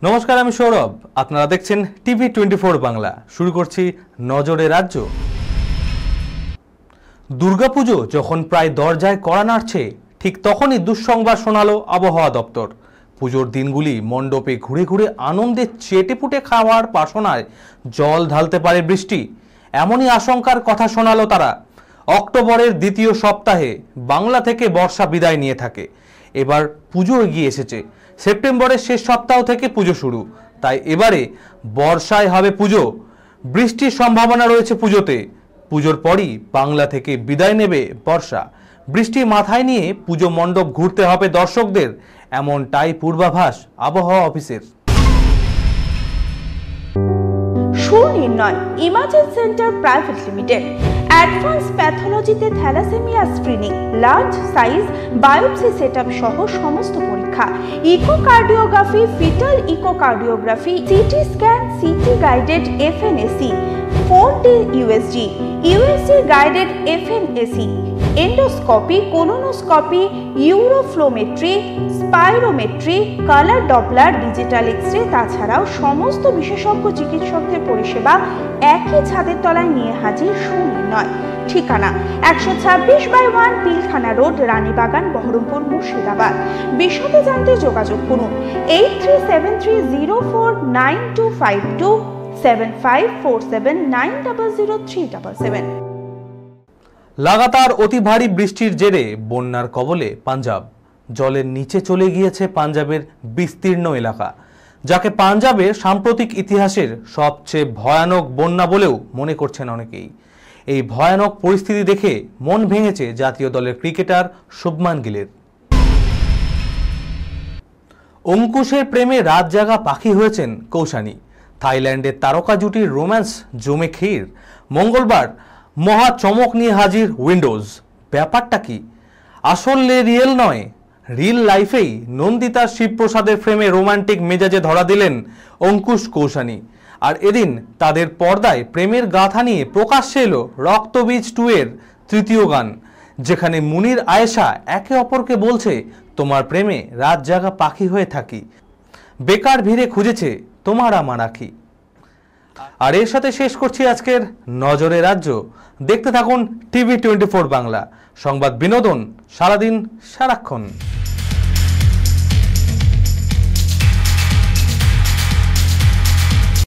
নমস্কার, আমি সৌরভ। আপনারা দেখছেন টিভি 24 বাংলা। শুরু করছি নজরে রাজ্য। দুর্গাপুজো যখন প্রায় দরজায় কড়া নাড়ছে, ঠিক তখনই দুঃসংবাদ শোনালো আবহাওয়া দপ্তর। পুজোর দিনগুলি মণ্ডপে ঘুরে ঘুরে আনন্দে চেটেপুটে খাওয়ার বাসনায় জল ঢালতে পারে বৃষ্টি, এমনই আশঙ্কার কথা শোনালো তারা। অক্টোবরের দ্বিতীয় সপ্তাহে বাংলা থেকে বর্ষা বিদায় নিয়ে থাকে। এবার পুজো এগিয়ে এসেছে, সেপ্টেম্বরের শেষ সপ্তাহ থেকে পুজো শুরু। তাই এবারে বর্ষায় হবে পুজো, বৃষ্টির সম্ভাবনা রয়েছে পুজোতে। পুজোর পরই বাংলা থেকে বিদায় নেবে বর্ষা। বৃষ্টি মাথায় নিয়ে পুজো মণ্ডপ ঘুরতে হবে দর্শকদের, এমনটাই পূর্বাভাস আবহাওয়া অফিসের। Sunirnoy imaging centre private limited advance প্যাথোলজিতে thalassemia screening, large size biopsy setup সহ সমস্ত পরীক্ষা, echocardiography, fetal echocardiography, CT scan, CT guided FNAC, 4D USG, USG guided FNAC, endoscopy, colonoscopy, uroflowmetry, spirometry, colour Doppler, digital X-ray, তাছাড়াও সমস্ত বিশেষজ্ঞ চিকিৎসকদের পরিষেবা একই ছাদের তলায় নিয়ে হাজির সুনির্ণয়। ঠিকানা 126/1 পিলখানা রোড, রানীবাগান, বহরমপুর, মুর্শিদাবাদ। বিশদে জানতে যোগাযোগ করুন 8373049252 7547900377। লাগাতার অতি ভারী বৃষ্টির জেরে বন্যার কবলে পাঞ্জাব। জলের নিচে চলে গিয়েছে পাঞ্জাবের বিস্তীর্ণ এলাকা, যাকে পাঞ্জাবের সাম্প্রতিক ইতিহাসের সবচেয়ে ভয়ানক বন্যা বলেও মনে করছেন অনেকেই। এই ভয়ানক পরিস্থিতি দেখে মন ভেঙেছে জাতীয় দলের ক্রিকেটার শুভমান গিলের। অঙ্কুশের প্রেমে রাত জাগা পাখি হয়েছেন কৌশানী। থাইল্যান্ডের তারকা জুটির রোম্যান্স জমে ক্ষীর। মঙ্গলবার মহা চমক নিয়ে হাজির উইন্ডোজ। ব্যাপারটা কি? আসলে রিয়েল নয়, রিল লাইফেই নন্দিতা শিবপ্রসাদের ফ্রেমে রোমান্টিক মেজাজে ধরা দিলেন অঙ্কুশ কৌশানী। আর এদিন তাদের পর্দায় প্রেমের গাথা নিয়ে প্রকাশ্যে এলো রক্তবীজ 2 এর তৃতীয় গান, যেখানে মুনির আয়েশা একে অপরকে বলছে, তোমার প্রেমে রাত জাগা পাখি হয়ে থাকি, বেকার ভিড়ে খুঁজেছে তোমার আমার আঁখি। আর এর সাথে শেষ করছি আজকের নজরে রাজ্য। দেখতে থাকুন টিভি 24 বাংলা। সংবাদ বিনোদন সারাদিন সারাক্ষণ।